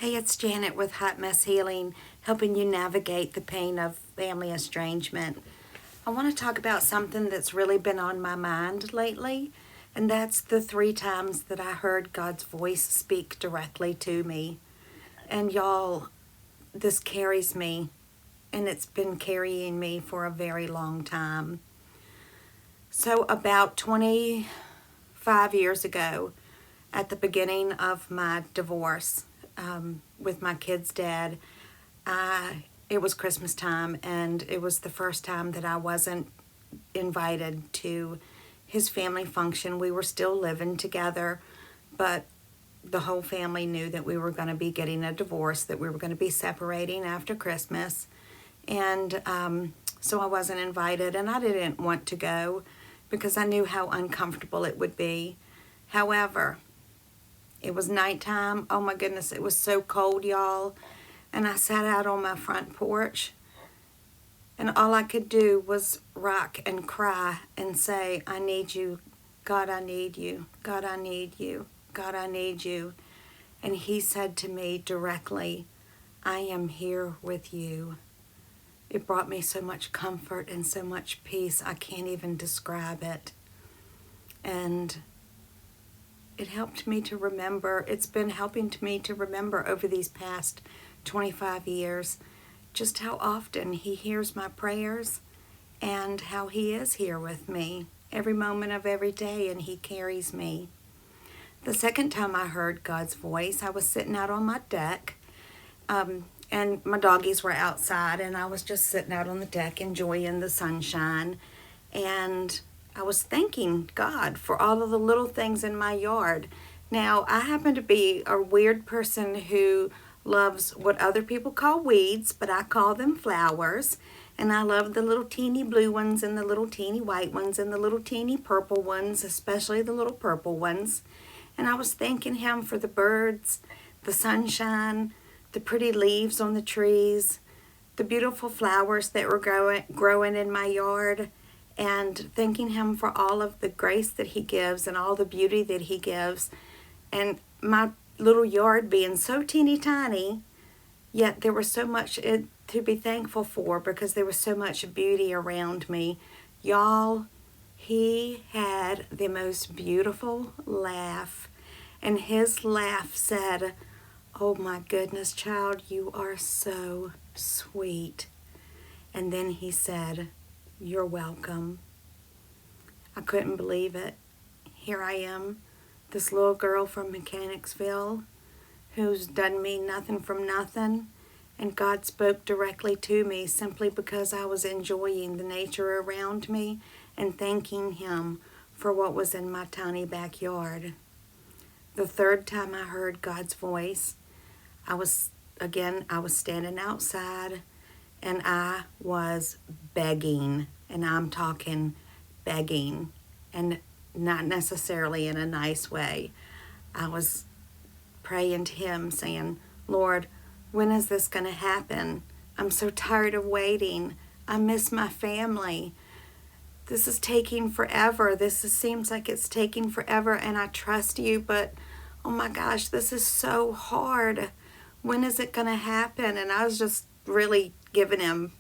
Hey, it's Janet with Hot Mess Healing, helping you navigate the pain of family estrangement. I want to talk about something that's really been on my mind lately, and that's the 3 times that I heard God's voice speak directly to me. And y'all, this carries me, and it's been carrying me for a very long time. So, about 25 years ago, at the beginning of my divorce with my kid's dad, it was Christmas time, and it was the first time that I wasn't invited to his family function. We were still living together, but the whole family knew that we were going to be getting a divorce, that we were going to be separating after Christmas. And so I wasn't invited, and I didn't want to go because I knew how uncomfortable it would be. However, it was nighttime. Oh my goodness, it was so cold, y'all. And I sat out on my front porch, and all I could do was rock and cry and say, I need you. God, I need you. God, I need you. God, I need you. And he said to me directly, I am here with you. It brought me so much comfort and so much peace. I can't even describe it. And it helped me to remember. It's been helping me to remember over these past 25 years just how often he hears my prayers and how he is here with me every moment of every day, and he carries me. The second time I heard God's voice, I was sitting out on my deck, and my doggies were outside, and I was just sitting out on the deck enjoying the sunshine. And I was thanking God for all of the little things in my yard. Now, I happen to be a weird person who loves what other people call weeds, but I call them flowers. And I love the little teeny blue ones and the little teeny white ones and the little teeny purple ones, especially the little purple ones. And I was thanking him for the birds, the sunshine, the pretty leaves on the trees, the beautiful flowers that were growing in my yard, and thanking him for all of the grace that he gives and all the beauty that he gives. And my little yard being so teeny tiny, yet there was so much to be thankful for because there was so much beauty around me. Y'all, he had the most beautiful laugh, and his laugh said, oh my goodness, child, you are so sweet. And then he said, you're welcome. I couldn't believe it. Here I am, this little girl from Mechanicsville who's done me nothing from nothing, and God spoke directly to me simply because I was enjoying the nature around me and thanking him for what was in my tiny backyard. The third time I heard God's voice, I was standing outside, and I was begging, and I'm talking begging, and not necessarily in a nice way. I was praying to him, saying, Lord, when is this going to happen? I'm so tired of waiting. I miss my family. This is taking forever. Seems like it's taking forever, and I trust you, but oh my gosh, this is so hard. When is it going to happen? And I was just really giving him,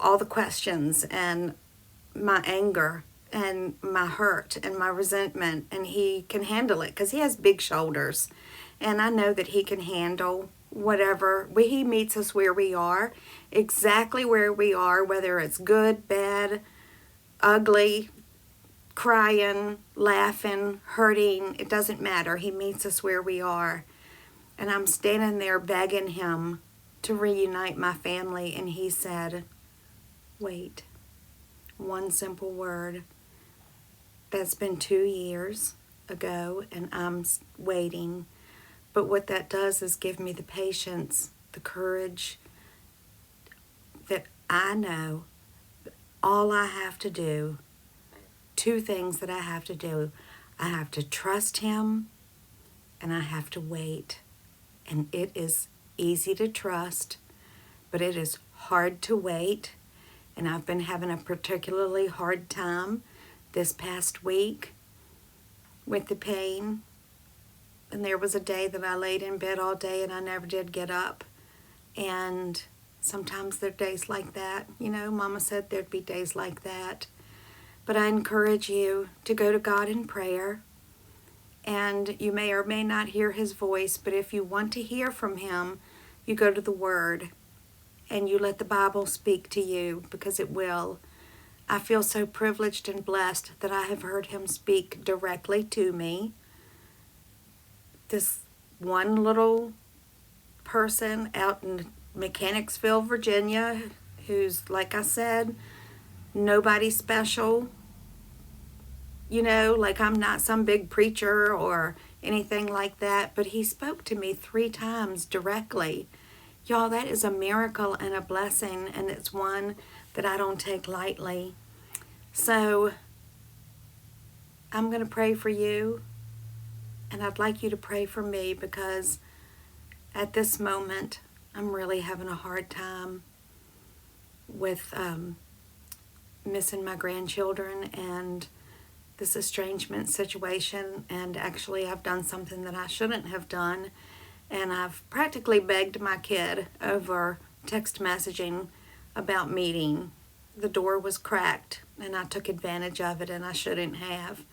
all the questions and my anger and my hurt and my resentment, and he can handle it because he has big shoulders, and I know that he can handle whatever. He meets us where we are, exactly where we are, whether it's good, bad, ugly, crying, laughing, hurting. It doesn't matter. He meets us where we are. And I'm standing there begging him to reunite my family, and he said, wait. One simple word. That's been 2 years ago, and I'm waiting. But what that does is give me the patience, the courage that I know all I have to do, 2 things that I have to do. I have to trust him, and I have to wait. And it is easy to trust, but it is hard to wait. And I've been having a particularly hard time this past week with the pain. And there was a day that I laid in bed all day and I never did get up. And sometimes there are days like that. You know, Mama said there'd be days like that. But I encourage you to go to God in prayer. And you may or may not hear his voice, but if you want to hear from him, you go to the Word and you let the Bible speak to you, because it will. I feel so privileged and blessed that I have heard him speak directly to me. This one little person out in Mechanicsville, Virginia, who's, like I said, nobody special. You know, like I'm not some big preacher or anything like that, but he spoke to me 3 times directly. Y'all, that is a miracle and a blessing, and it's one that I don't take lightly. So I'm going to pray for you, and I'd like you to pray for me, because at this moment I'm really having a hard time with missing my grandchildren and this estrangement situation. And actually I've done something that I shouldn't have done, and I've practically begged my kid over text messaging about meeting. The door was cracked and I took advantage of it, and I shouldn't have,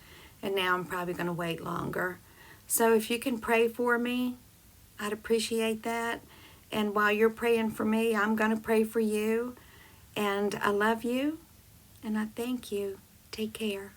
and now I'm probably going to wait longer. So if you can pray for me, I'd appreciate that. And while you're praying for me, I'm going to pray for you. And I love you, and I thank you. Take care.